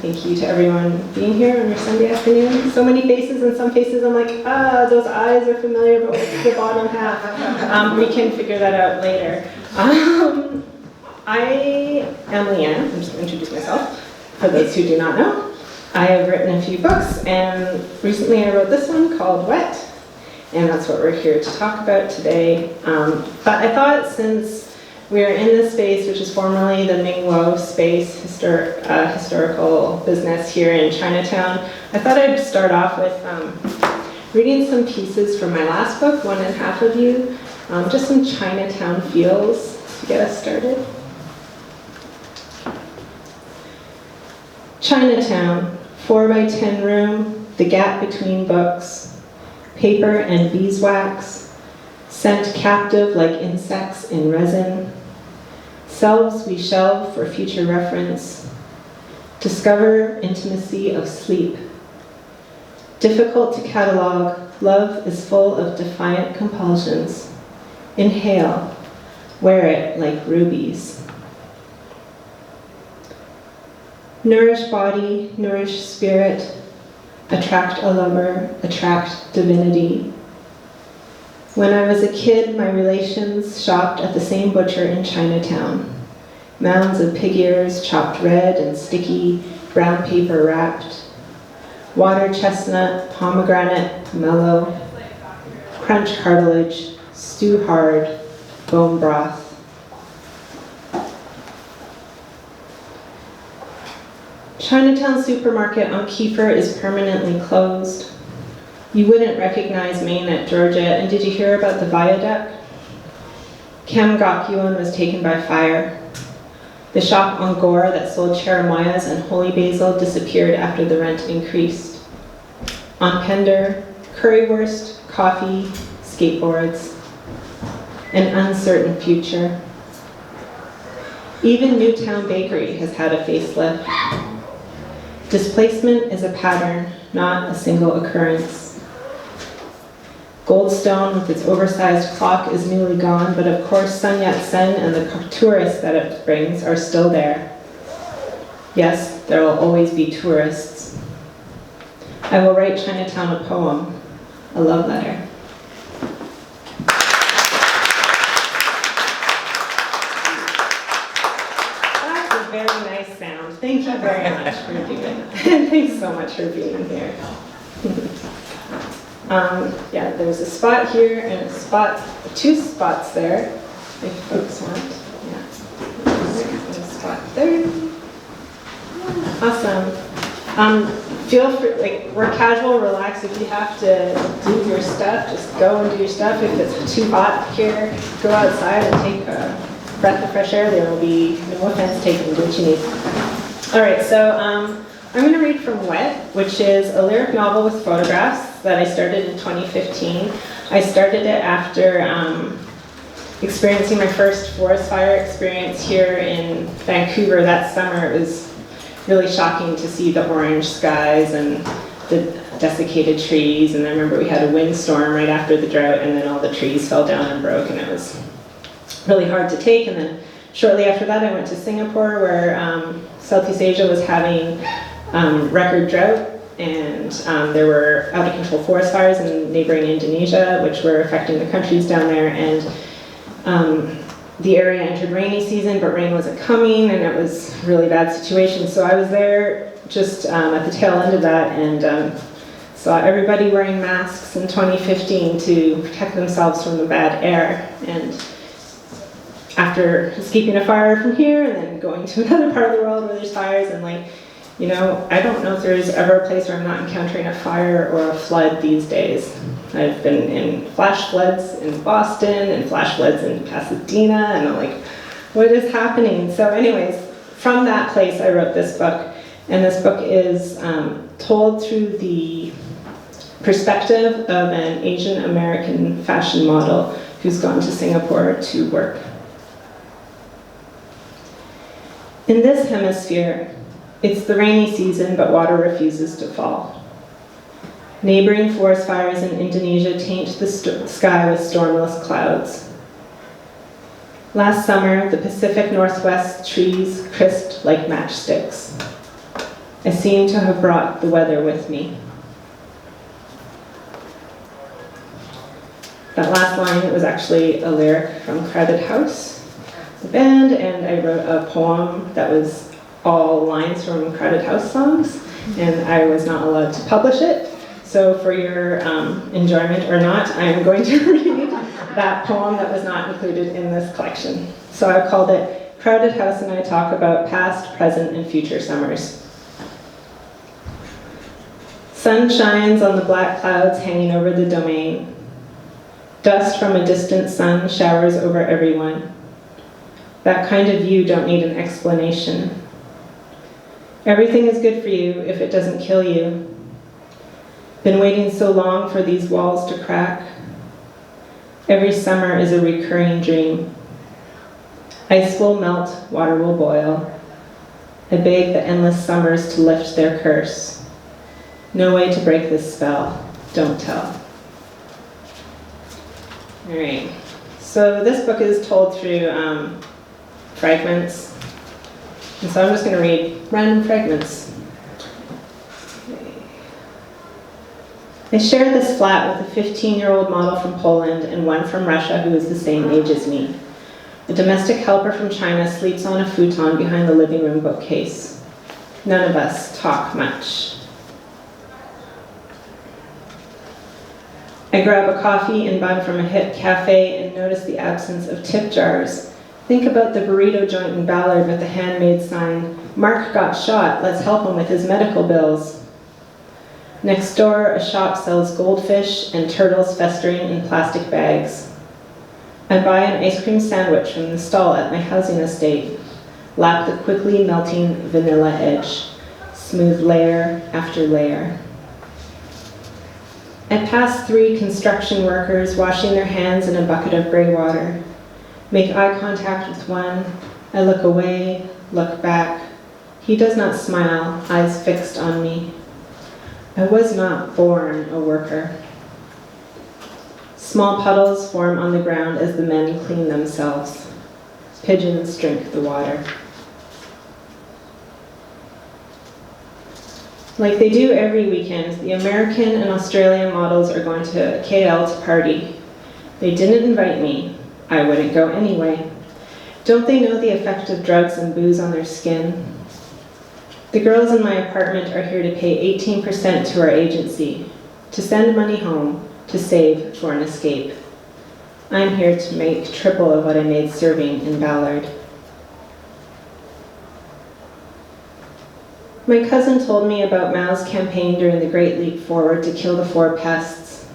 thank you to everyone being here on your Sunday afternoon. So many faces, and some faces I'm like, those eyes are familiar, but what's the bottom half? We can figure that out later. I am Leanne. I'm just going to introduce myself for those who do not know. I have written a few books, and recently I wrote this one called Wet, and that's what we're here to talk about today. But I thought since we're in this space, which is formerly the Mingwo space, historical business here in Chinatown, I thought I'd start off with reading some pieces from my last book, One and Half of You, just some Chinatown feels to get us started. Chinatown, 4x10 room, the gap between books, paper and beeswax, sent captive like insects in resin, selves we shelve for future reference, discover intimacy of sleep. Difficult to catalog, love is full of defiant compulsions. Inhale, wear it like rubies. Nourish body, nourish spirit, attract a lover, attract divinity. When I was a kid, my relations shopped at the same butcher in Chinatown. Mounds of pig ears chopped red and sticky, brown paper wrapped. Water chestnut, pomegranate, pomelo, crunch cartilage, stew hard, bone broth. Chinatown supermarket on Kiefer is permanently closed. You wouldn't recognize Maine at Georgia, and did you hear about the viaduct? Yuen was taken by fire. The shop on Gore that sold cherimoyas and holy basil disappeared after the rent increased. On Pender, currywurst, coffee, skateboards, an uncertain future. Even Newtown Bakery has had a facelift. Displacement is a pattern, not a single occurrence. Goldstone with its oversized clock is newly gone, but of course Sun Yat-sen and the tourists that it brings are still there. Yes, there will always be tourists. I will write Chinatown a poem, a love letter. That's a very nice sound. Thank you very much for doing that. Thanks so much for being here. Yeah, there's a spot here and two spots there, if folks want. Yeah, there's a spot there. Awesome. Feel free, we're casual, relax. If you have to do your stuff, just go and do your stuff. If it's too hot here, go outside and take a breath of fresh air. There will be no offense taken. Do what you need. All right, so I'm going to read from Wet, which is a lyric novel with photographs that I started in 2015. I started it after experiencing my first forest fire experience here in Vancouver that summer. It was really shocking to see the orange skies and the desiccated trees, and I remember we had a windstorm right after the drought, and then all the trees fell down and broke, and it was really hard to take. And then shortly after that I went to Singapore, where Southeast Asia was having record drought, and there were out-of-control forest fires in neighboring Indonesia, which were affecting the countries down there, and the area entered rainy season, but rain wasn't coming, and it was a really bad situation. So I was there just at the tail end of that, and saw everybody wearing masks in 2015 to protect themselves from the bad air. And after escaping a fire from here and then going to another part of the world where there's fires, and I don't know if there's ever a place where I'm not encountering a fire or a flood these days. I've been in flash floods in Boston and flash floods in Pasadena, and I'm like, what is happening? So anyways, from that place I wrote this book, and this book is told through the perspective of an Asian American fashion model who's gone to Singapore to work. In this hemisphere, it's the rainy season, but water refuses to fall. Neighboring forest fires in Indonesia taint the sky with stormless clouds. Last summer, the Pacific Northwest trees crisped like matchsticks. I seem to have brought the weather with me. That last line was actually a lyric from Crowded House, the band, and I wrote a poem that was all lines from Crowded House songs, and I was not allowed to publish it. So for your enjoyment or not, I am going to read that poem that was not included in this collection. So I called it Crowded House, and I talk about past, present, and future summers. Sun shines on the black clouds hanging over the domain. Dust from a distant sun showers over everyone. That kind of view don't need an explanation. Everything is good for you if it doesn't kill you. Been waiting so long for these walls to crack. Every summer is a recurring dream. Ice will melt, water will boil. I beg the endless summers to lift their curse. No way to break this spell. Don't tell. All right. So this book is told through fragments. And so I'm just going to read random fragments. I share this flat with a 15-year-old model from Poland and one from Russia who is the same age as me. A domestic helper from China sleeps on a futon behind the living room bookcase. None of us talk much. I grab a coffee and bun from a hip cafe and notice the absence of tip jars. Think about the burrito joint in Ballard with the handmade sign, "Mark got shot, let's help him with his medical bills." Next door, a shop sells goldfish and turtles festering in plastic bags. I buy an ice cream sandwich from the stall at my housing estate, lap the quickly melting vanilla edge, smooth layer after layer. I pass 3 construction workers washing their hands in a bucket of gray water. Make eye contact with one. I look away, look back. He does not smile, eyes fixed on me. I was not born a worker. Small puddles form on the ground as the men clean themselves. Pigeons drink the water. Like they do every weekend, the American and Australian models are going to KL to party. They didn't invite me. I wouldn't go anyway. Don't they know the effect of drugs and booze on their skin? The girls in my apartment are here to pay 18% to our agency, to send money home, to save for an escape. I'm here to make triple of what I made serving in Ballard. My cousin told me about Mao's campaign during the Great Leap Forward to kill the 4 pests: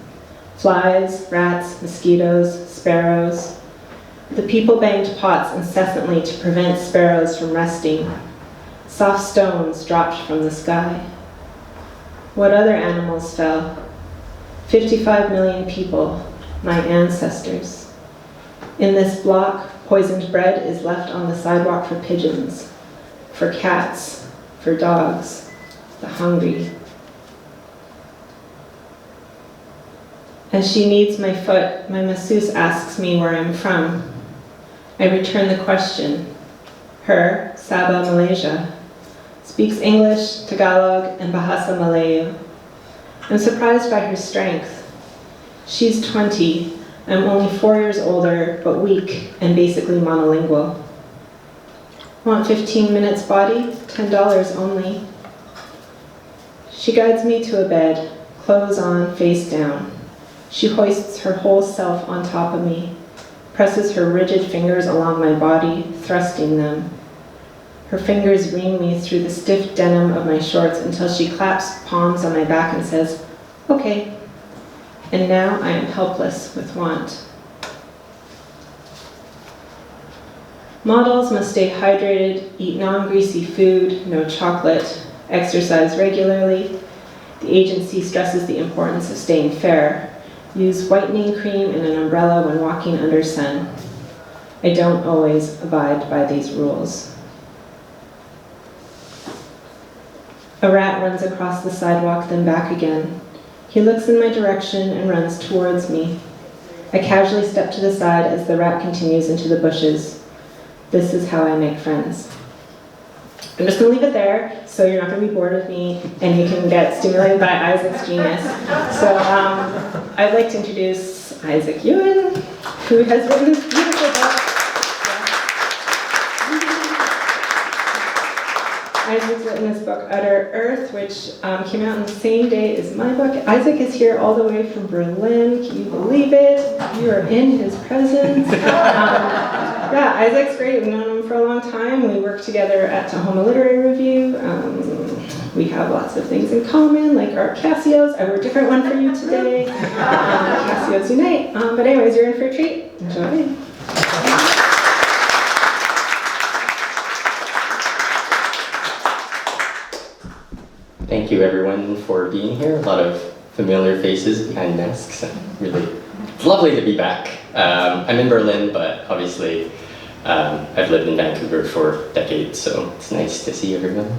flies, rats, mosquitoes, sparrows. The people banged pots incessantly to prevent sparrows from resting. Soft stones dropped from the sky. What other animals fell? 55 million people, my ancestors. In this block, poisoned bread is left on the sidewalk for pigeons, for cats, for dogs, the hungry. As she kneads my foot, my masseuse asks me where I'm from. I return the question. Her, Sabah, Malaysia, speaks English, Tagalog, and Bahasa Malayu. I'm surprised by her strength. She's 20. I'm only 4 years older, but weak and basically monolingual. Want 15 minutes body? $10 only. She guides me to a bed, clothes on, face down. She hoists her whole self on top of me, presses her rigid fingers along my body, thrusting them. Her fingers ream me through the stiff denim of my shorts until she claps palms on my back and says, "Okay." And now I am helpless with want. Models must stay hydrated, eat non-greasy food, no chocolate, exercise regularly. The agency stresses the importance of staying fair. Use whitening cream and an umbrella when walking under sun. I don't always abide by these rules. A rat runs across the sidewalk, then back again. He looks in my direction and runs towards me. I casually step to the side as the rat continues into the bushes. This is how I make friends. I'm just going to leave it there, so you're not going to be bored with me, and you can get stimulated by Isaac's genius. So I'd like to introduce Isaac Yuen, who has written this beautiful book. Isaac's written this book, Utter Earth, which came out on the same day as my book. Isaac is here all the way from Berlin. Can you believe it? You are in his presence. Yeah, Isaac's great. We've known him for a long time. We work together at Tahoma Literary Review. We have lots of things in common, like our Casios. I wrote a different one for you today. Casios Unite. But anyways, you're in for a treat. Enjoy. Thank you everyone for being here. A lot of familiar faces behind masks. Really lovely to be back. I'm in Berlin, but obviously I've lived in Vancouver for decades, so it's nice to see everyone.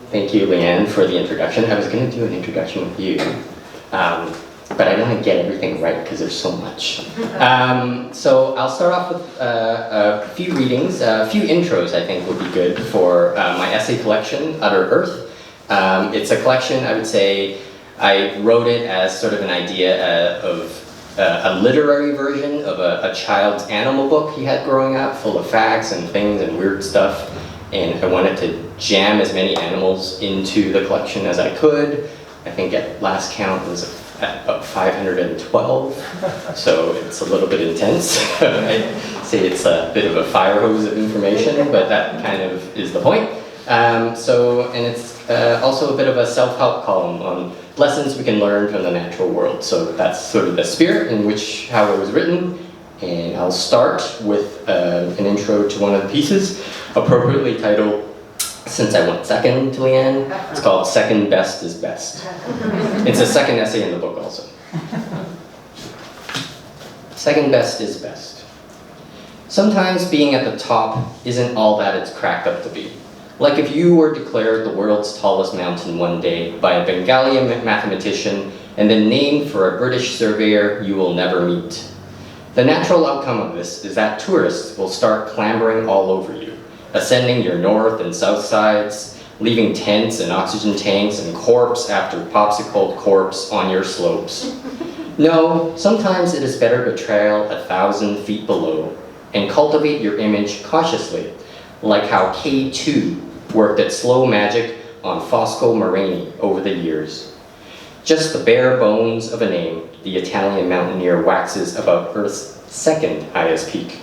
Thank you, Leanne, for the introduction. I was going to do an introduction with you, but I want to get everything right because there's so much. So I'll start off with a few readings, a few intros I think would be good for my essay collection, Utter Earth. It's a collection, I would say, I wrote it as sort of an idea of a literary version of a child's animal book he had growing up, full of facts and things and weird stuff. And I wanted to jam as many animals into the collection as I could. I think at last count it was at about 512, so it's a little bit intense. I'd say it's a bit of a fire hose of information, but that kind of is the point. And it's also a bit of a self-help column on lessons we can learn from the natural world. So that's sort of the spirit in which how it was written. And I'll start with an intro to one of the pieces, appropriately titled, since I went second to Leanne, it's called Second Best is Best. It's a second essay in the book also. Second best is best. Sometimes being at the top isn't all that it's cracked up to be. Like if you were declared the world's tallest mountain one day by a Bengali mathematician and then named for a British surveyor you will never meet. The natural outcome of this is that tourists will start clambering all over you, ascending your north and south sides, leaving tents and oxygen tanks and corpse after popsicle corpse on your slopes. No, sometimes it is better to trail 1,000 feet below and cultivate your image cautiously, like how K2 worked at Slow Magic on Fosco Morini over the years. Just the bare bones of a name, the Italian mountaineer waxes above Earth's second highest peak.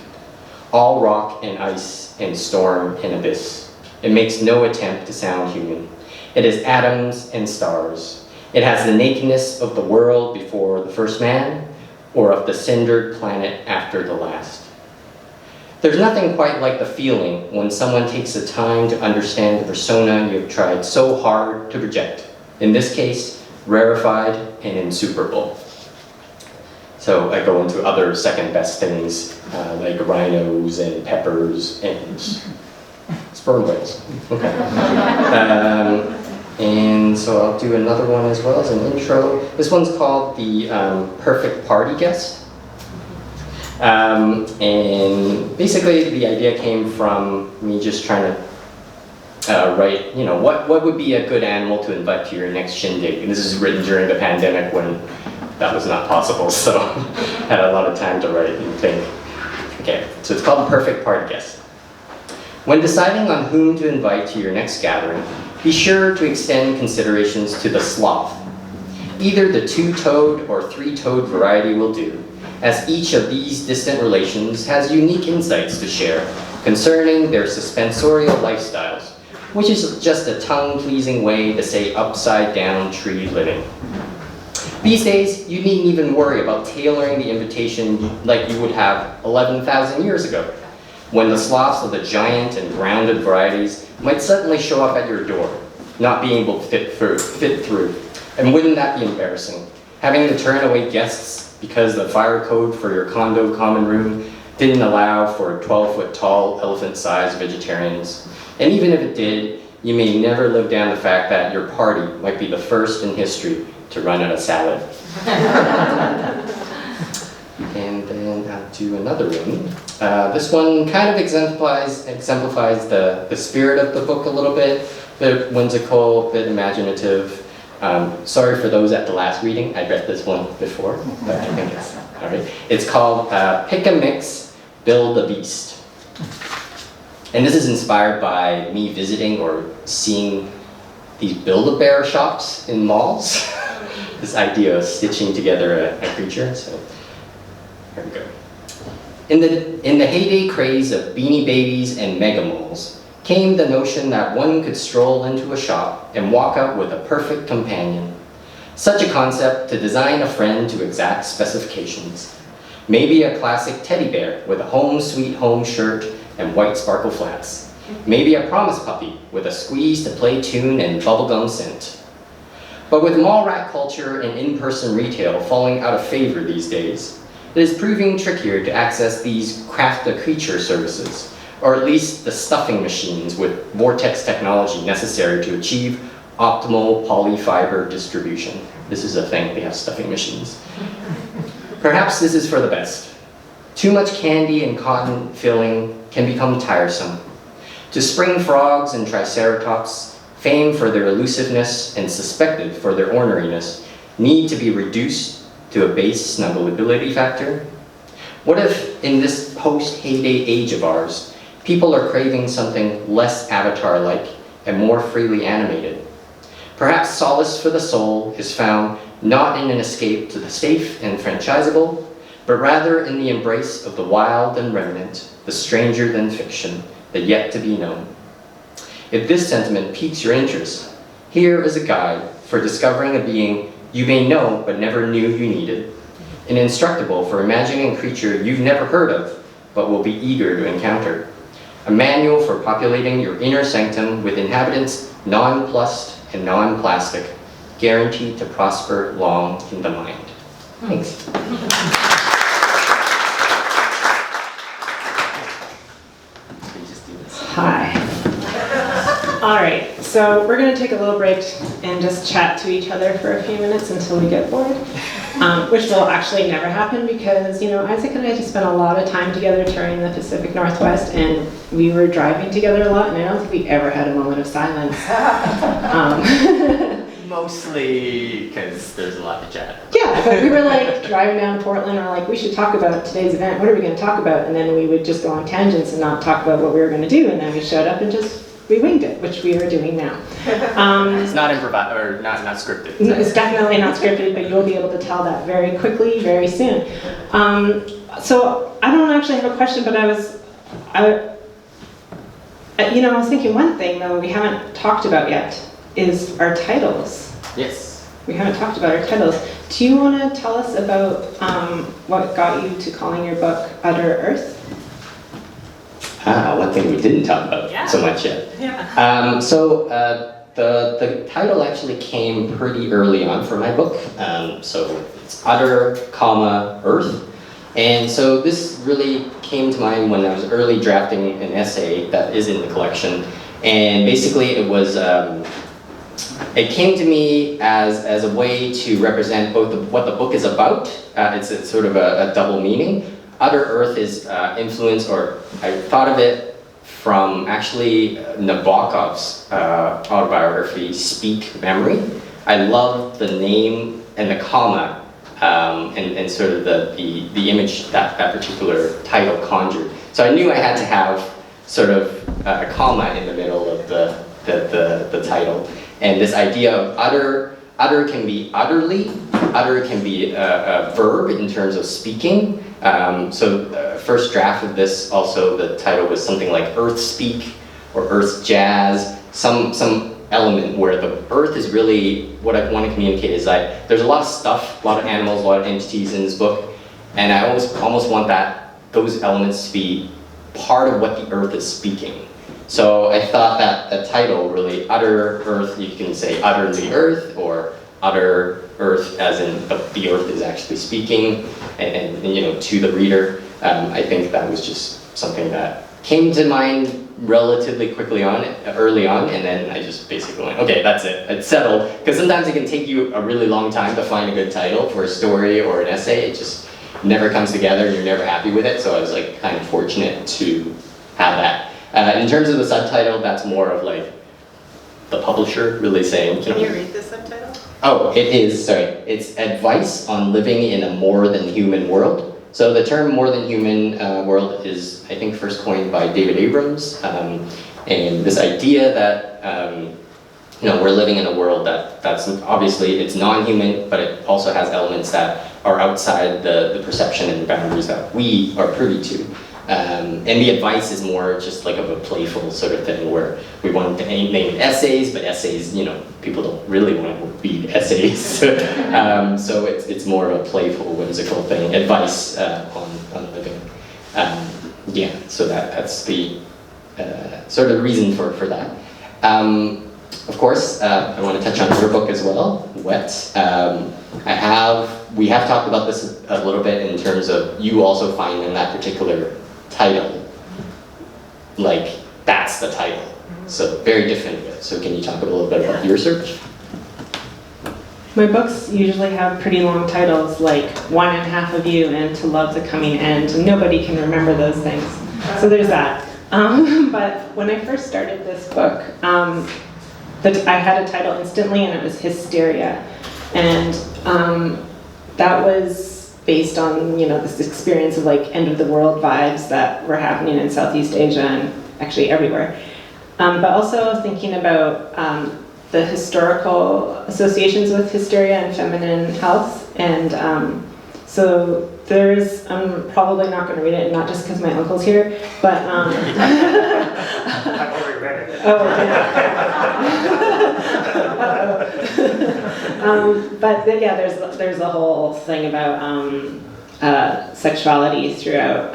All rock and ice and storm and abyss. It makes no attempt to sound human. It is atoms and stars. It has the nakedness of the world before the first man, or of the cindered planet after the last. There's nothing quite like the feeling when someone takes the time to understand the persona you have tried so hard to project. In this case, rarefied and insuperable. So I go into other second best things, like rhinos and peppers and sperm whales. Okay. And so I'll do another one as well as an intro. This one's called The Perfect Party Guest. And basically the idea came from me just trying to write, what would be a good animal to invite to your next shindig? And this is written during the pandemic when that was not possible, so I had a lot of time to write and think. Okay, so it's called Perfect Party Guest. When deciding on whom to invite to your next gathering, be sure to extend considerations to the sloth. Either the two-toed or three-toed variety will do, as each of these distant relations has unique insights to share concerning their suspensorial lifestyles, which is just a tongue-pleasing way to say upside-down tree living. These days, you needn't even worry about tailoring the invitation like you would have 11,000 years ago, when the sloths of the giant and grounded varieties might suddenly show up at your door, not being able to fit through. And wouldn't that be embarrassing? Having to turn away guests because the fire code for your condo common room didn't allow for 12-foot-tall, elephant-sized vegetarians. And even if it did, you may never live down the fact that your party might be the first in history to run out of salad. And then to another one. This one kind of exemplifies the spirit of the book a little bit whimsical, bit imaginative. Sorry for those at the last reading, I read this one before, but I think it's all right. It's called Pick a Mix, Build a Beast. And this is inspired by me visiting or seeing these Build-A-Bear shops in malls. This idea of stitching together a creature, so here we go. In the heyday craze of Beanie Babies and Mega Malls, came the notion that one could stroll into a shop and walk out with a perfect companion. Such a concept to design a friend to exact specifications. Maybe a classic teddy bear with a home sweet home shirt and white sparkle flats. Maybe a promise puppy with a squeeze to play tune and bubblegum scent. But with mall rat culture and in-person retail falling out of favor these days, it is proving trickier to access these craft-a-creature services, or at least the stuffing machines with vortex technology necessary to achieve optimal polyfiber distribution. This is a thing, they have stuffing machines. Perhaps this is for the best. Too much candy and cotton filling can become tiresome. To spring frogs and triceratops, famed for their elusiveness and suspected for their orneriness, need to be reduced to a base snuggleability factor? What if, in this post-heyday age of ours, people are craving something less Avatar-like and more freely animated? Perhaps solace for the soul is found not in an escape to the safe and franchisable, but rather in the embrace of the wild and remnant, the stranger than fiction, the yet to be known. If this sentiment piques your interest, here is a guide for discovering a being you may know but never knew you needed, an instructable for imagining a creature you've never heard of but will be eager to encounter, a manual for populating your inner sanctum with inhabitants nonplussed and non-plastic, guaranteed to prosper long in the mind. Thanks. Hi. All right, so we're going to take a little break and just chat to each other for a few minutes until we get bored, which will actually never happen because, you know, Isaac and I just spent a lot of time together touring the Pacific Northwest, and we were driving together a lot, and I don't think we ever had a moment of silence. Mostly because there's a lot to chat. Yeah, but we were like driving down to Portland, and we're like, we should talk about today's event. What are we going to talk about? And then we would just go on tangents and not talk about what we were going to do, and then we showed up and we winged it, which we are doing now. It's not improvised or not scripted. It's definitely not scripted, but you'll be able to tell that very quickly, very soon. So I don't actually have a question, but I was thinking one thing though we haven't talked about yet is our titles. Yes. We haven't talked about our titles. Do you want to tell us about what got you to calling your book Utter Earth? One thing we didn't talk about so much yet. Yeah. The title actually came pretty early on for my book. So it's Utter, Earth. And so this really came to mind when I was early drafting an essay that is in the collection. And basically it was, it came to me as a way to represent both what the book is about. It's sort of a double meaning. Utter Earth is influence, or I thought of it from actually Nabokov's autobiography, Speak Memory. I love the name and the comma and sort of the image that particular title conjured. So I knew I had to have sort of a comma in the middle of the title. And this idea of utter can be utterly, utter can be a verb in terms of speaking. First draft of this, also the title was something like Earth Speak or Earth Jazz, some element where the earth is really what I want to communicate is like there's a lot of stuff, a lot of animals, a lot of entities in this book, and I almost want those elements to be part of what the earth is speaking. So I thought that the title really, Utter Earth, you can say utter the earth, or utter earth as in the earth is actually speaking and you know, to the reader. I think that was just something that came to mind relatively early on, and then I just basically went, okay, that's it, it's settled. Because sometimes it can take you a really long time to find a good title for a story or an essay. never comes together and you're never happy with it. So I was like kind of fortunate to have that. In terms of the subtitle, that's more of like the publisher really saying, Can you read the subtitle? Oh, it is, sorry. It's Advice on Living in a More Than Human World. So the term more than human world is, I think, first coined by David Abrams. And this idea that we're living in a world that's obviously, it's non-human, but it also has elements that are outside the perception and boundaries that we are privy to. And the advice is more just like of a playful sort of thing where we want to name it essays, but essays, people don't really want to read essays. So it's more of a playful, whimsical thing, advice on living. So that's the sort of reason for that. Of course, I want to touch on your book as well, Wet. We have talked about this a little bit in terms of you also find in that particular title, like that's the title. So very different. So can you talk a little bit about your search? My books usually have pretty long titles like One and Half of You and To Love's a Coming End. Nobody can remember those things. So there's that. But when I first started this book, I had a title instantly and it was Hysteria. And that was based on this experience of like end of the world vibes that were happening in Southeast Asia and actually everywhere. But also thinking about the historical associations with hysteria and feminine health. And so I'm probably not going to read it, not just because my uncle's here, but I've already read it. oh, okay. But then, yeah, there's a whole thing about sexuality throughout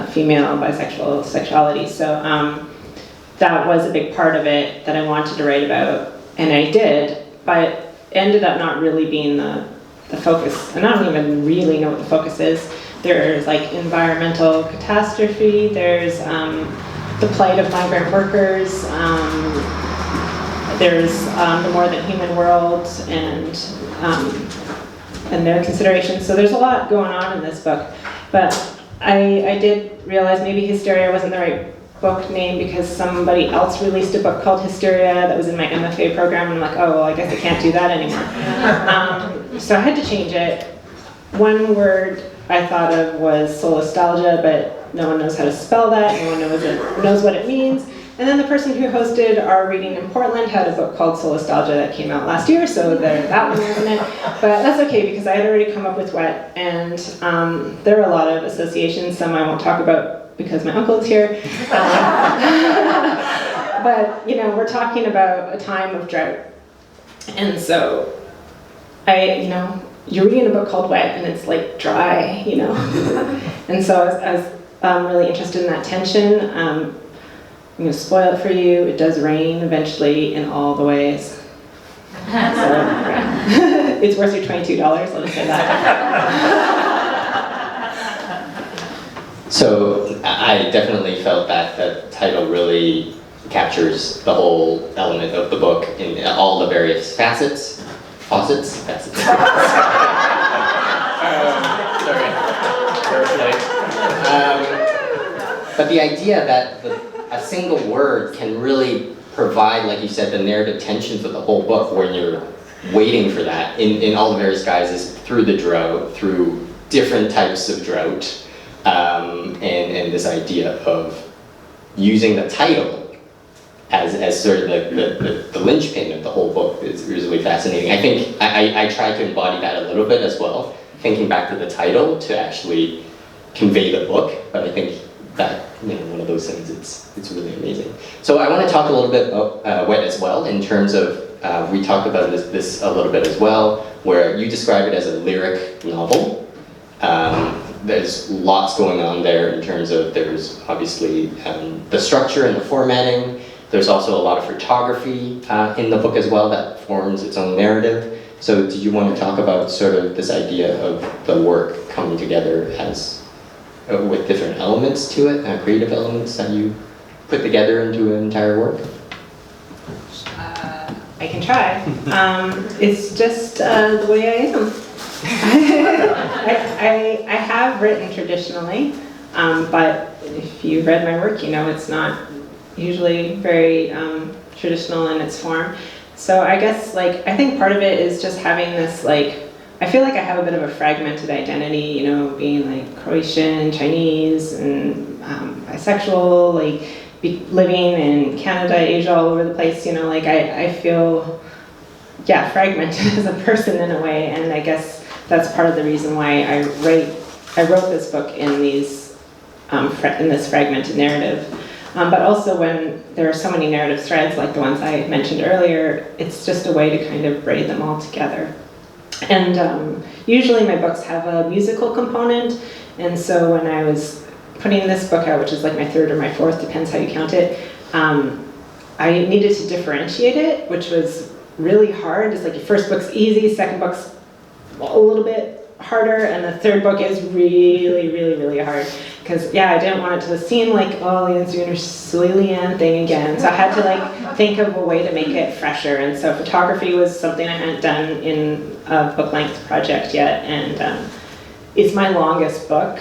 female bisexual sexuality. So that was a big part of it that I wanted to write about, and I did, but it ended up not really being the focus. And I don't even really know what the focus is. There's like environmental catastrophe, there's the plight of migrant workers, there's the more than human world and their considerations. So there's a lot going on in this book. But I did realize maybe Hysteria wasn't the right book name because somebody else released a book called Hysteria that was in my MFA program, and I'm like, oh, well, I guess I can't do that anymore. So I had to change it. One word I thought of was solastalgia, but no one knows how to spell that, no one knows what it means. And then the person who hosted our reading in Portland had a book called Solastalgia that came out last year, so that one wasn't it. But that's okay because I had already come up with Wet, and there are a lot of associations, some I won't talk about because my uncle is here. But we're talking about a time of drought. And so you're reading a book called Wet and it's like dry, And so I was really interested in that tension. I'm going to spoil it for you. It does rain eventually in all the ways. So, it's worth your $22, let me say that. So I definitely felt that the title really captures the whole element of the book in all the various facets. Sorry. But the idea that a single word can really provide, like you said, the narrative tension for the whole book when you're waiting for that in all the various guises through the drought, through different types of drought, and this idea of using the title as sort of the linchpin of the whole book is really fascinating. I think I tried to embody that a little bit as well, thinking back to the title to actually convey the book, but I think that, one of those things, it's really amazing. So I want to talk a little bit about Wet as well, in terms of, we talked about this a little bit as well, where you describe it as a lyric novel. There's lots going on there in terms of, there's obviously the structure and the formatting. There's also a lot of photography in the book as well that forms its own narrative. So do you want to talk about sort of this idea of the work coming together as with different elements to it, creative elements that you put together into an entire work? I can try. It's just the way I am. I have written traditionally, but if you read my work, you know it's not usually very traditional in its form. So I guess like I think part of it is just having this like I feel like I have a bit of a fragmented identity, you know, being like Croatian, Chinese, and bisexual, like living in Canada, Asia, all over the place, you know, like I feel, yeah, fragmented as a person in a way, and I guess that's part of the reason why I wrote this book in these, in this fragmented narrative. But also when there are so many narrative threads like the ones I mentioned earlier, it's just a way to kind of braid them all together. And usually my books have a musical component, and so when I was putting this book out, which is like my third or my fourth, depends how you count it, I needed to differentiate it, which was really hard. It's like your first book's easy, second book's a little bit harder, and the third book is really, really, really hard. Because, yeah, I didn't want it to seem like, oh, Leanne's doing her silly Leanne thing again. So I had to, like, think of a way to make it fresher. And so photography was something I hadn't done in a book-length project yet. And it's my longest book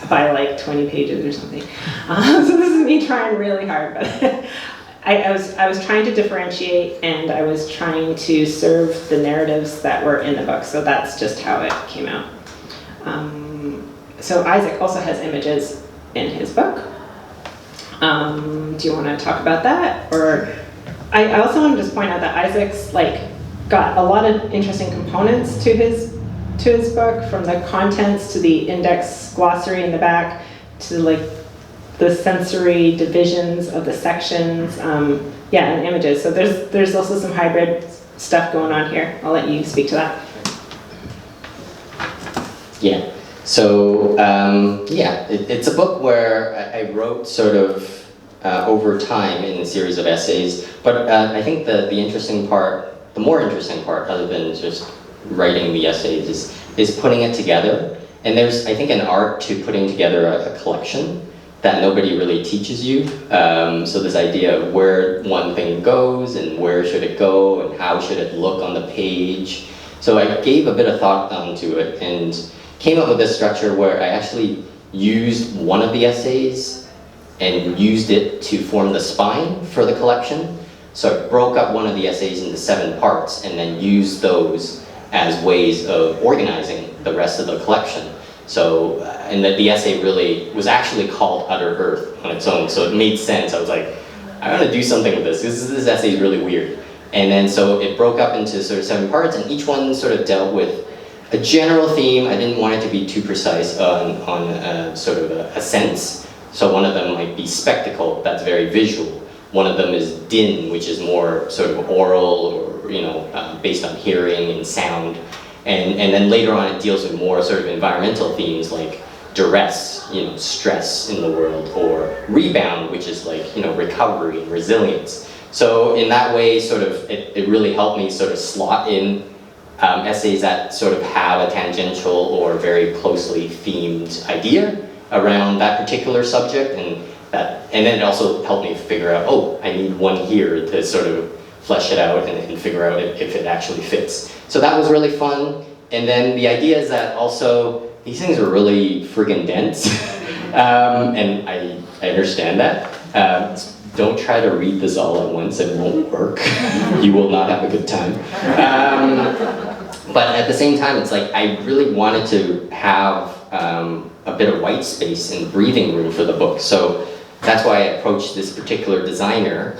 by, like, 20 pages or something. So this is me trying really hard. But I was trying to differentiate, and I was trying to serve the narratives that were in the book. So that's just how it came out. So Isaac also has images in his book. Do you want to talk about that? Or I also want to just point out that Isaac's like got a lot of interesting components to his book, from the contents to the index glossary in the back to like the sensory divisions of the sections, yeah, and images. So there's also some hybrid stuff going on here. I'll let you speak to that. Yeah. So, it's a book where I wrote sort of over time in a series of essays, but I think the interesting part, the more interesting part, other than just writing the essays, is putting it together. And there's, I think, an art to putting together a collection that nobody really teaches you. So this idea of where one thing goes, and where should it go, and how should it look on the page. So I gave a bit of thought onto it, and came up with this structure where I actually used one of the essays and used it to form the spine for the collection. So I broke up one of the essays into 7 parts and then used those as ways of organizing the rest of the collection. So, and the essay really was actually called Utter Earth on its own, so it made sense. I was like, I want to do something with this. This essay is really weird. And then so it broke up into sort of 7 parts, and each one sort of dealt with a general theme. I didn't want it to be too precise on sort of a sense. So one of them might be spectacle, that's very visual. One of them is din, which is more sort of oral, or, you know, based on hearing and sound. And then later on it deals with more sort of environmental themes like duress, you know, stress in the world, or rebound, which is like, you know, recovery and resilience. So in that way, sort of, it really helped me sort of slot in essays that sort of have a tangential or very closely themed idea around that particular subject, and then it also helped me figure out, oh, I need one here to sort of flesh it out and figure out if it actually fits. So that was really fun. And then the idea is that also these things are really friggin' dense, and I understand that. Don't try to read this all at once, it won't work. You will not have a good time. But at the same time, it's like I really wanted to have a bit of white space and breathing room for the book. So that's why I approached this particular designer,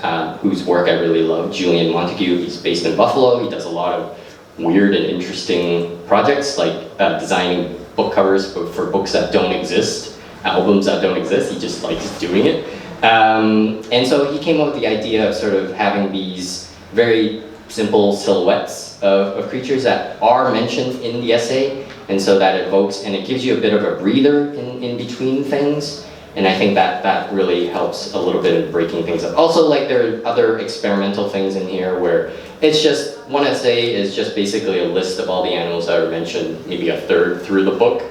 whose work I really love, Julian Montague. He's based in Buffalo. He does a lot of weird and interesting projects, like designing book covers for books that don't exist, albums that don't exist. He just likes doing it. And so he came up with the idea of sort of having these very simple silhouettes of creatures that are mentioned in the essay, and so that evokes, and it gives you a bit of a breather in between things, and I think that really helps a little bit of breaking things up. Also, like, there are other experimental things in here where it's just, one essay is just basically a list of all the animals that are mentioned, maybe a third through the book,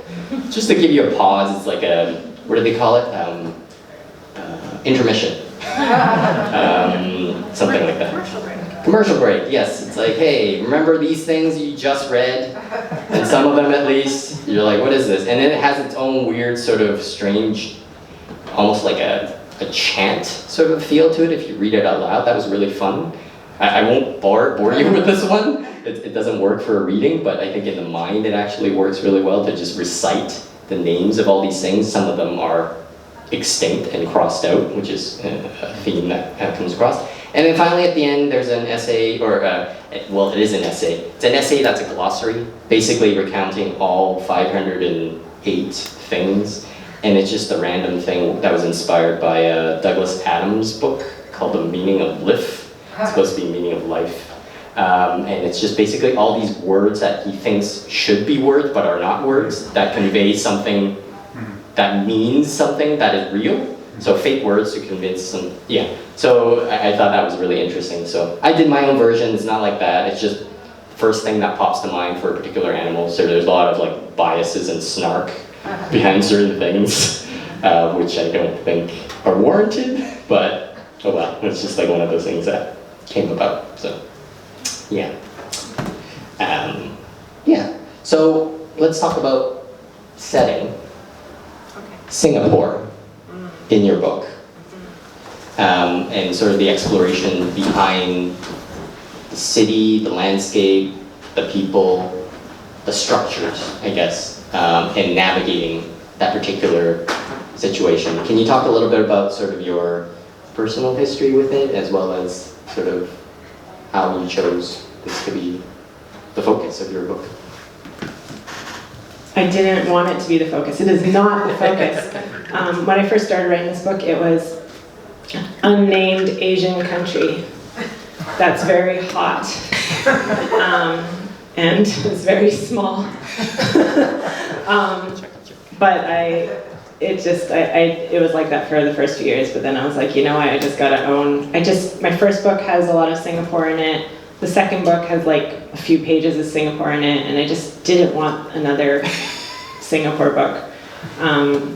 just to give you a pause. It's like a, what do they call it? Intermission. Something like that. Commercial break, yes. It's like, hey, remember these things you just read? And some of them at least, you're like, what is this? And then it has its own weird sort of strange, almost like a chant sort of feel to it if you read it out loud. That was really fun. I won't bore you with this one. It doesn't work for a reading, but I think in the mind it actually works really well to just recite the names of all these things. Some of them are extinct and crossed out, which is a theme that comes across. And then finally at the end there's an essay, or well, it is an essay. It's an essay that's a glossary, basically recounting all 508 things. And it's just a random thing that was inspired by a Douglas Adams book called The Meaning of Life. It's supposed to be meaning of life. And it's just basically all these words that he thinks should be words but are not words that convey something that means something that is real. So fake words to convince some, yeah. So I thought that was really interesting. So I did my own version. It's not like that. It's just first thing that pops to mind for a particular animal. So there's a lot of like biases and snark behind certain things, which I don't think are warranted, but oh well, it's just like one of those things that came about, so yeah. Yeah, so let's talk about setting. Singapore in your book, and sort of the exploration behind the city, the landscape, the people, the structures, I guess, and navigating that particular situation. Can you talk a little bit about sort of your personal history with it, as well as sort of how you chose this to be the focus of your book? I didn't want it to be the focus. It is not the focus. When I first started writing this book, it was unnamed Asian country that's very hot, and it's very small. But it was like that for the first few years, but then I was like, you know what, I just gotta own, my first book has a lot of Singapore in it. The second book has like a few pages of Singapore in it, and I just didn't want another Singapore book.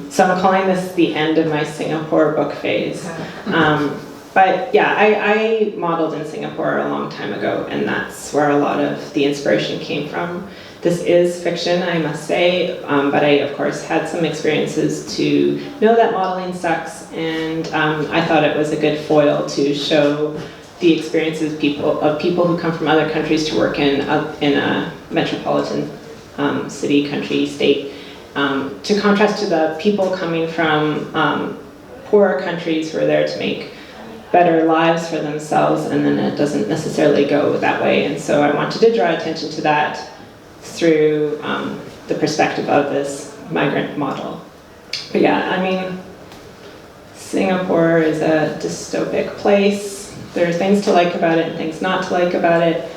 So I'm calling this the end of my Singapore book phase. But yeah, I modeled in Singapore a long time ago, and that's where a lot of the inspiration came from. This is fiction, I must say, but I, of course, had some experiences to know that modeling sucks, and I thought it was a good foil to show the experiences of people who come from other countries to work in a metropolitan city, country, state, to contrast to the people coming from poorer countries who are there to make better lives for themselves, and then it doesn't necessarily go that way. And so I wanted to draw attention to that through the perspective of this migrant model. But yeah, I mean, Singapore is a dystopic place. There are things to like about it and things not to like about it.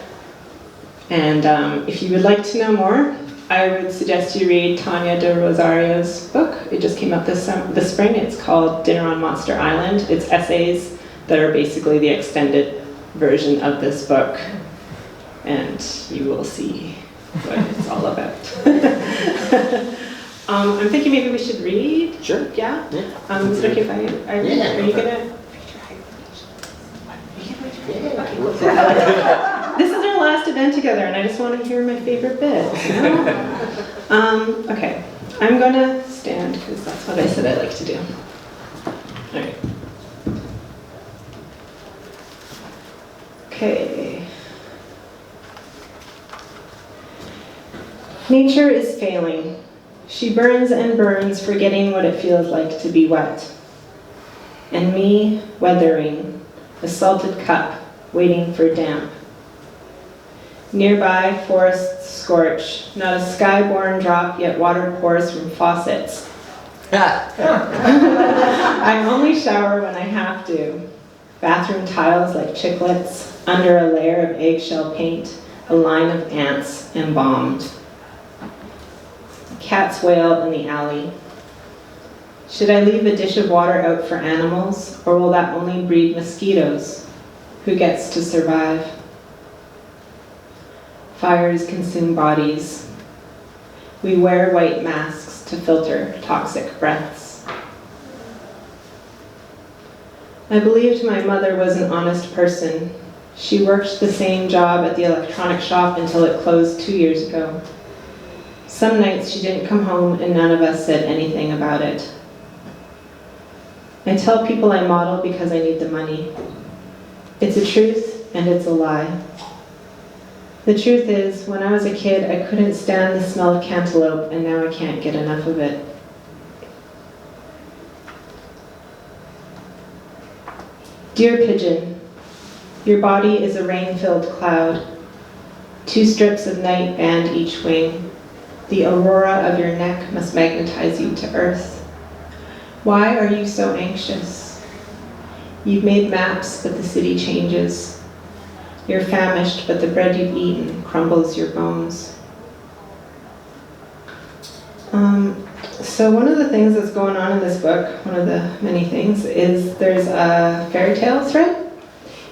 And if you would like to know more, I would suggest you read Tanya de Rosario's book. It just came out this spring. It's called Dinner on Monster Island. It's essays that are basically the extended version of this book. And you will see what it's all about. I'm thinking maybe we should read. Sure. Yeah? Is it okay if I read? Yeah. Are you gonna? This is our last event together, and I just want to hear my favorite bits. You know? Okay, I'm gonna stand because that's what I said I like to do. All right. Okay. Nature is failing. She burns and burns, forgetting what it feels like to be wet. And me, weathering, a salted cup, waiting for damp. Nearby, forests scorch, not a sky-born drop, yet water pours from faucets. I only shower when I have to. Bathroom tiles like chiclets, under a layer of eggshell paint, a line of ants embalmed. Cats wail in the alley. Should I leave a dish of water out for animals, or will that only breed mosquitoes? Who gets to survive? Fires consume bodies. We wear white masks to filter toxic breaths. I believed my mother was an honest person. She worked the same job at the electronic shop until it closed 2 years ago. Some nights she didn't come home and none of us said anything about it. I tell people I model because I need the money. It's a truth and it's a lie. The truth is, when I was a kid, I couldn't stand the smell of cantaloupe, and now I can't get enough of it. Dear pigeon, your body is a rain-filled cloud. 2 strips of night band each wing. The aurora of your neck must magnetize you to earth. Why are you so anxious? You've made maps, but the city changes. You're famished, but the bread you've eaten crumbles your bones. So one of the things that's going on in this book, one of the many things, is there's a fairy tale thread.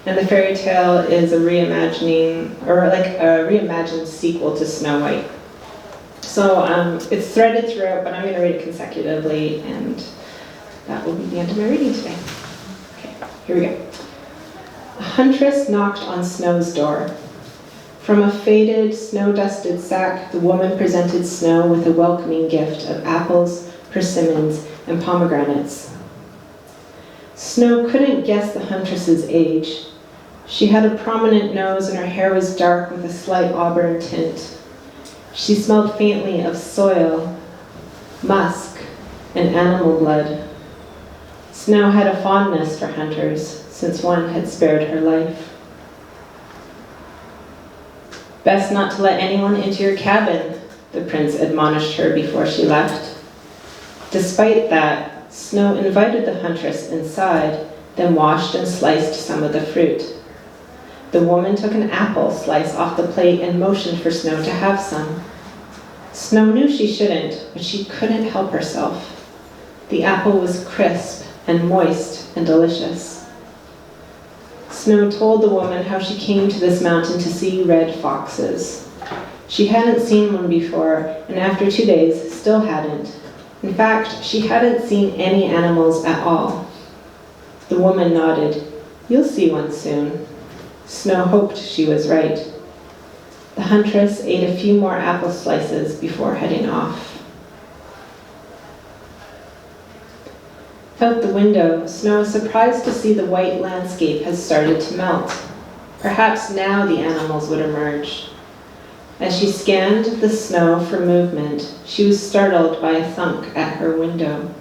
And the fairy tale is a reimagining, or like a reimagined sequel to Snow White. So it's threaded throughout, but I'm going to read it consecutively, and that will be the end of my reading today. Okay, here we go. A huntress knocked on Snow's door. From a faded, snow-dusted sack, the woman presented Snow with a welcoming gift of apples, persimmons, and pomegranates. Snow couldn't guess the huntress's age. She had a prominent nose and her hair was dark with a slight auburn tint. She smelled faintly of soil, musk, and animal blood. Snow had a fondness for hunters, since one had spared her life. Best not to let anyone into your cabin, the prince admonished her before she left. Despite that, Snow invited the huntress inside, then washed and sliced some of the fruit. The woman took an apple slice off the plate and motioned for Snow to have some. Snow knew she shouldn't, but she couldn't help herself. The apple was crisp and moist and delicious. Snow told the woman how she came to this mountain to see red foxes. She hadn't seen one before, and after 2 days, still hadn't. In fact, she hadn't seen any animals at all. The woman nodded. You'll see one soon. Snow hoped she was right. The huntress ate a few more apple slices before heading off. Out the window, Snow was surprised to see the white landscape had started to melt. Perhaps now the animals would emerge. As she scanned the snow for movement, she was startled by a thunk at her window.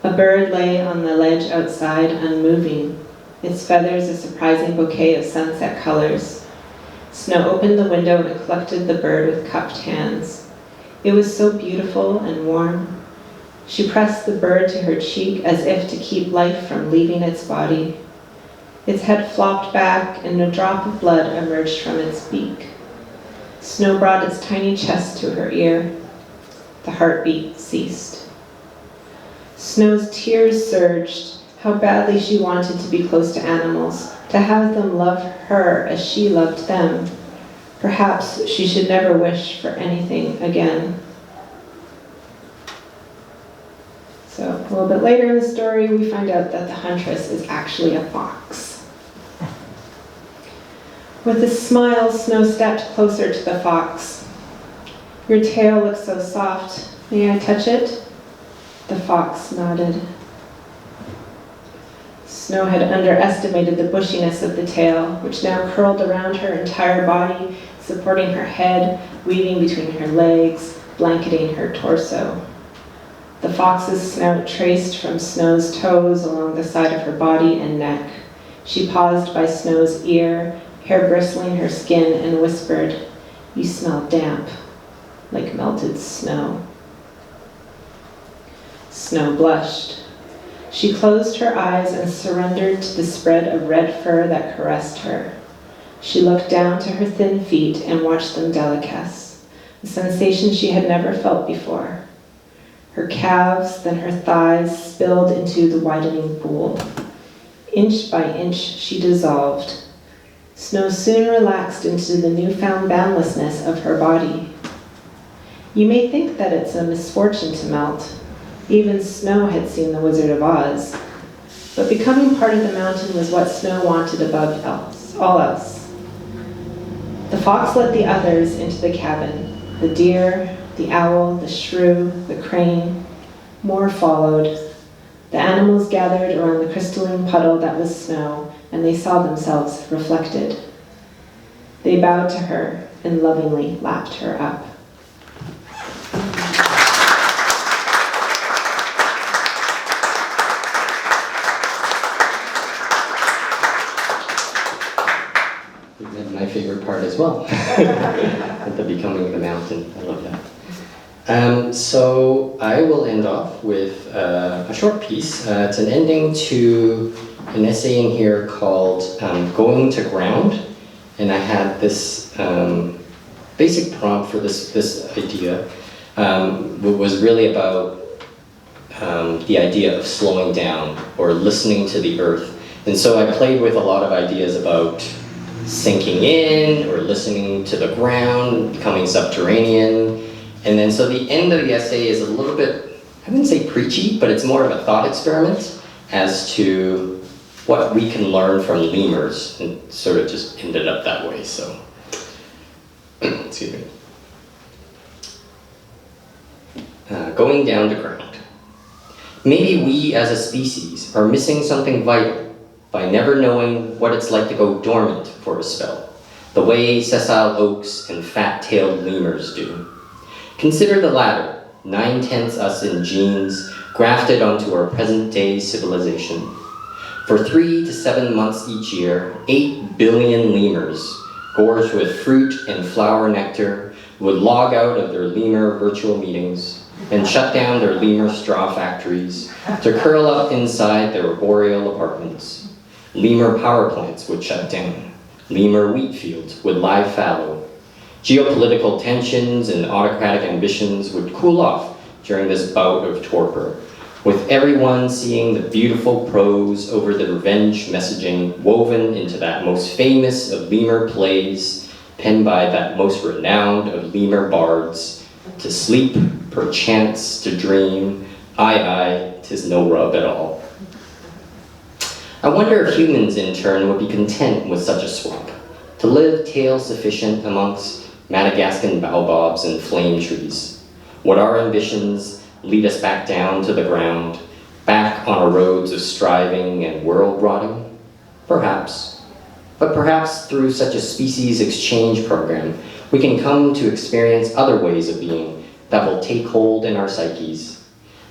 A bird lay on the ledge outside, unmoving, its feathers a surprising bouquet of sunset colors. Snow opened the window and collected the bird with cupped hands. It was so beautiful and warm. She pressed the bird to her cheek as if to keep life from leaving its body. Its head flopped back and a drop of blood emerged from its beak. Snow brought its tiny chest to her ear. The heartbeat ceased. Snow's tears surged. How badly she wanted to be close to animals, to have them love her as she loved them. Perhaps she should never wish for anything again. So a little bit later in the story, we find out that the huntress is actually a fox. With a smile, Snow stepped closer to the fox. Your tail looks so soft. May I touch it? The fox nodded. Snow had underestimated the bushiness of the tail, which now curled around her entire body, supporting her head, weaving between her legs, blanketing her torso. The fox's snout traced from Snow's toes along the side of her body and neck. She paused by Snow's ear, hair bristling her skin, and whispered, "You smell damp, like melted snow." Snow blushed. She closed her eyes and surrendered to the spread of red fur that caressed her. She looked down to her thin feet and watched them delicace, a sensation she had never felt before. Her calves, then her thighs, spilled into the widening pool. Inch by inch, she dissolved. Snow soon relaxed into the newfound boundlessness of her body. You may think that it's a misfortune to melt. Even Snow had seen the Wizard of Oz. But becoming part of the mountain was what Snow wanted above else. all else. The fox led the others into the cabin, the deer, the owl, the shrew, the crane. More followed. The animals gathered around the crystalline puddle that was snow, and they saw themselves reflected. They bowed to her and lovingly lapped her up. My favorite part as well, at the becoming of the mountain. I love that. So I will end off with a short piece. It's an ending to an essay in here called Going to Ground. And I had this basic prompt for this idea. Was really about the idea of slowing down or listening to the earth. And so I played with a lot of ideas about sinking in or listening to the ground, becoming subterranean. And then so the end of the essay is a little bit, I wouldn't say preachy, but it's more of a thought experiment as to what we can learn from lemurs, and sort of just ended up that way, so. Excuse me. Going down to ground. Maybe we as a species are missing something vital by never knowing what it's like to go dormant for a spell, the way sessile oaks and fat-tailed lemurs do. Consider the latter, 9/10 us in genes grafted onto our present-day civilization. For 3 to 7 months each year, 8 billion lemurs, gorged with fruit and flower nectar, would log out of their lemur virtual meetings and shut down their lemur straw factories to curl up inside their arboreal apartments. Lemur power plants would shut down. Lemur wheat fields would lie fallow. Geopolitical tensions and autocratic ambitions would cool off during this bout of torpor, with everyone seeing the beautiful prose over the revenge messaging woven into that most famous of lemur plays, penned by that most renowned of lemur bards. To sleep, perchance to dream, aye, 'tis no rub at all. I wonder if humans in turn would be content with such a swap, to live tail sufficient amongst Madagascan baobabs and flame trees. Would our ambitions lead us back down to the ground, back on our roads of striving and world rotting? Perhaps. But perhaps through such a species exchange program, we can come to experience other ways of being that will take hold in our psyches.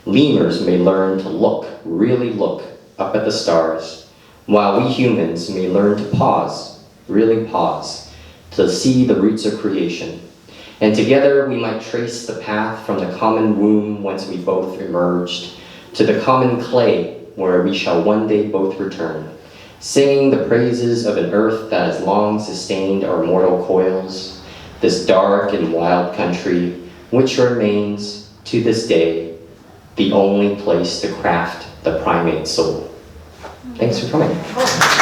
Lemurs may learn to look, really look, up at the stars, while we humans may learn to pause, really pause, to see the roots of creation. And together we might trace the path from the common womb whence we both emerged, to the common clay where we shall one day both return, singing the praises of an earth that has long sustained our mortal coils, this dark and wild country, which remains, to this day, the only place to craft the primate soul. Thanks for coming.